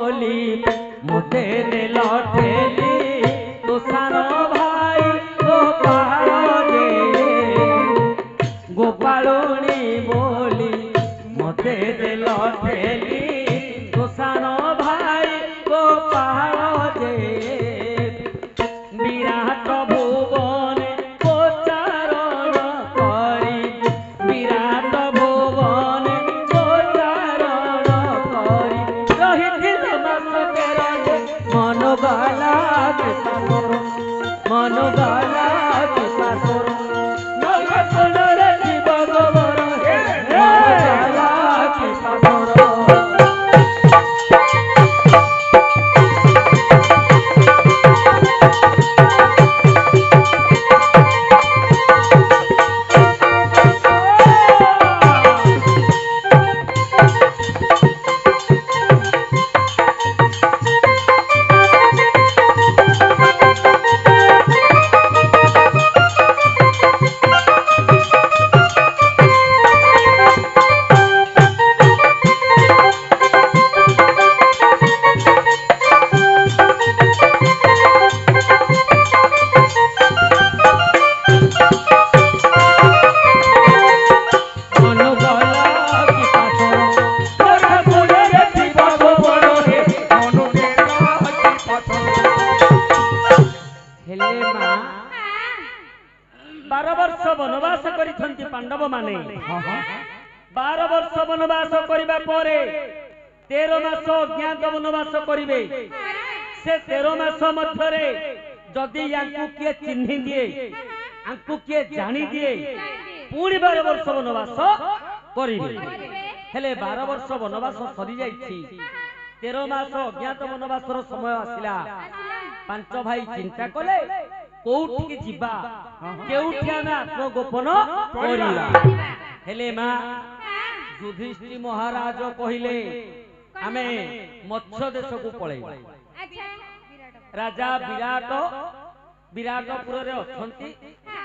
बोली मुते दिल ठेली तो सानो भाई गोपाल जे गोपालुनी बोली मुते दिल ठेली तो सानो भाई गोपाल जे विराट भुवन गोचारण करी विराट भुवन गोचारण करी रहिथिल मासकेरा मन गला किसासुर मन गला किसासुर नगकुलर जीव गोबर मन गला किसासुर पांडव माने 12 वर्ष वनवास करबा परे 13 मास अज्ञात वनवास करिवे से 13 मास मध्यरे जदि यांकु के चिन्हि दिए आंकु के जानि दिए पूरी 12 वर्ष वनवास करिवे हेले 12 वर्ष वनवास सरी जाइछि 13 मास अज्ञात वनवासर समय आसिला पांच भाई चिंता कले कोउठी जीवा केउठी आमे आत्मगोपन करिवा हेले मा युधिष्ठिर महाराज कहिले आमे मत्स्य देश को पळैबा राजा विराटपुर रे अछंती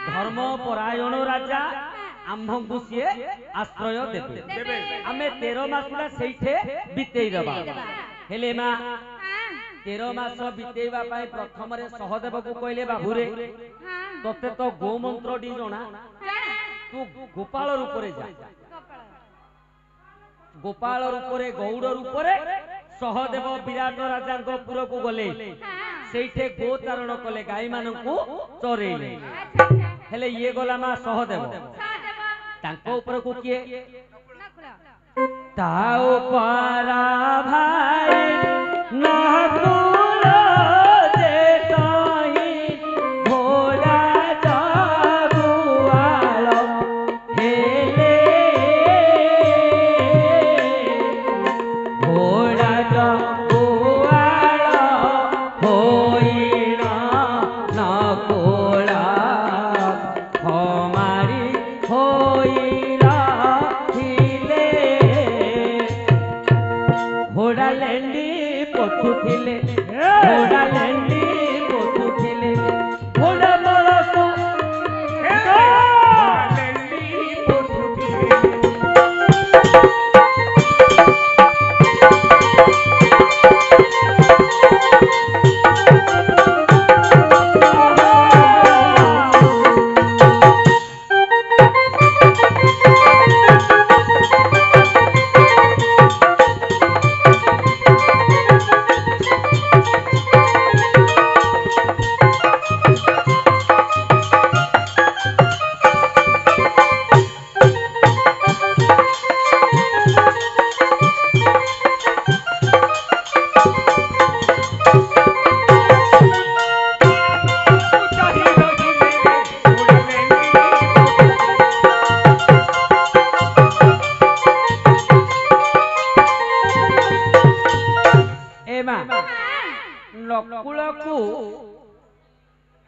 धर्म परायण राजा आम्भंकु सिए आश्रय देबे आमे 13 मासला सेइठे बितेई दबा हेले मा 13 मास बितेवा पाई प्रथम रे सहदेव को कहले बाबूरे तते तो गोमंत्र डी जणा तू गोपाल रूप रे जा गोपाल रूप रे गौड़ रूप रे सहदेव विराट राजा को पुर को गले सेइठे गोचारण कले गाई मानन को चरेले हेले ये गला मा सहदेव तांको ऊपर को किए ताओ पारा भाई नकुल जेताई भोला जागुआल हेले भोला जागुआल होइना नकुला हमारी होइरा हिले घोड़ा लेंडी पथुथिले घोड़ा लेंडी पथुथिले घोड़ा बरसो लेंडी पथुथिले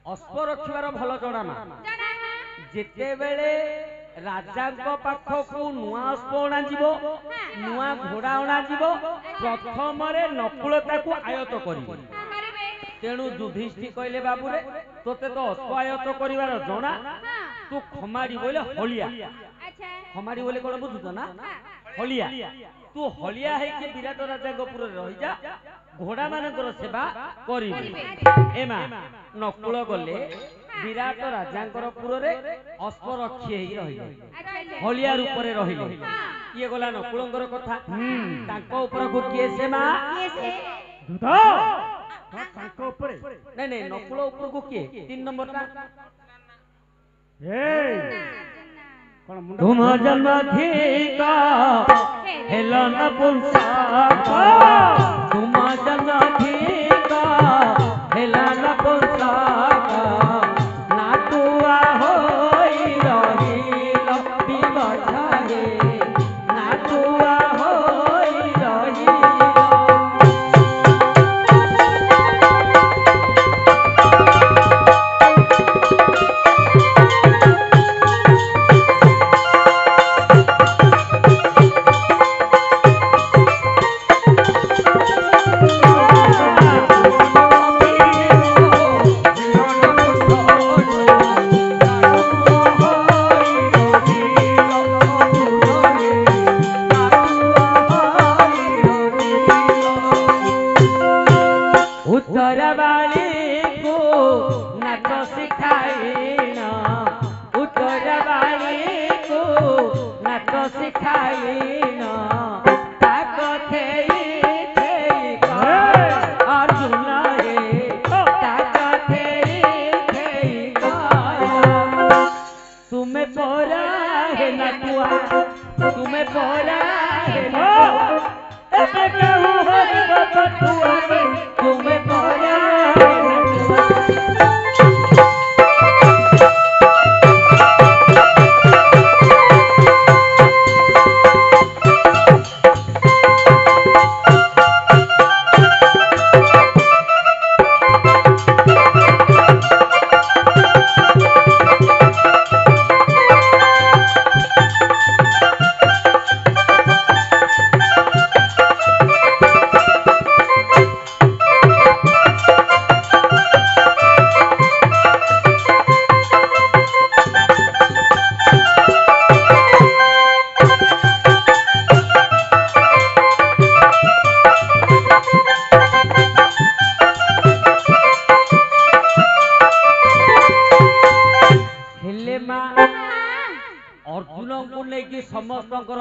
अश्व रखिबार भल जणा ना जेते बेले राजा को पाख को नुआ अश्व अणा जीवो नुआ घोड़ा अणा जीवो प्रथम रे नकुलता को आयत करिवो तेणु युधिष्ठिर कहले बाबू रे तोते तो अश्व आयत करिवार जणा तू खमाड़ी बोले हलिया खमाड़ी बोले कोन बुझुत ना हलिया तू हलिया है कि विराट राजा गोपुर रही जा घोड़ा मानकर सेवा करिबे एमा नकुल गले विराट राजांकर पुररे अश्वरक्षी हेई रहिले हलिया रूप रे रहिले ये गला नकुलंकर कथा तांको ऊपर को किए से मा दूधा तांको ऊपर नहीं नहीं नकुल ऊपर को किए 3 नंबर ता तुम जन्म धीका हेलन पुंसा तुम जन्म धीका हेलन पुंसा नाटुआ होई रहिल बिबछागे नाटुआ होई रहिल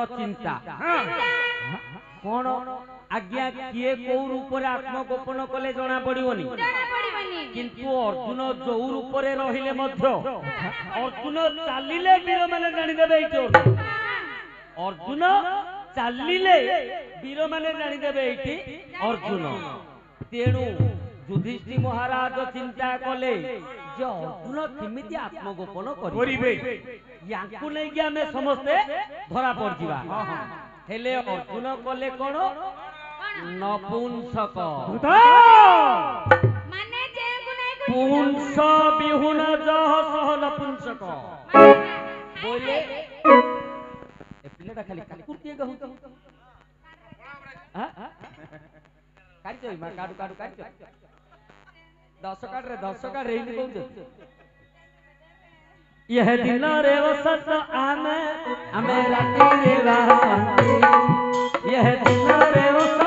चिंता कौन आज्ञा किए कौ रूप आत्मगोपन कले जना पड़ोनी किंतु अर्जुन जो रूप रहिले अर्जुन चलिले वीर माने जानिदेबे अर्जुन चलिले वीर माने जानिदेबे अर्जुन तेणु युधिष्ठिर महाराज चिंता कले जो अर्जुन केमिति आत्मगोपन करिबे याकु नै कि हमें समस्ते धरा पड़जिबा हेले अर्जुन कले कोन नपुंसक माने जे गुनै पुंस बिहुन जह सह नपुंसक बोले ए पिलेटा खाली कुर्ती कहू हां काट जई मा काडू काडू काट 10 काट रे इन कहू यह दिन रे वसत आमे राती रे वासंती यह दिन रे वसत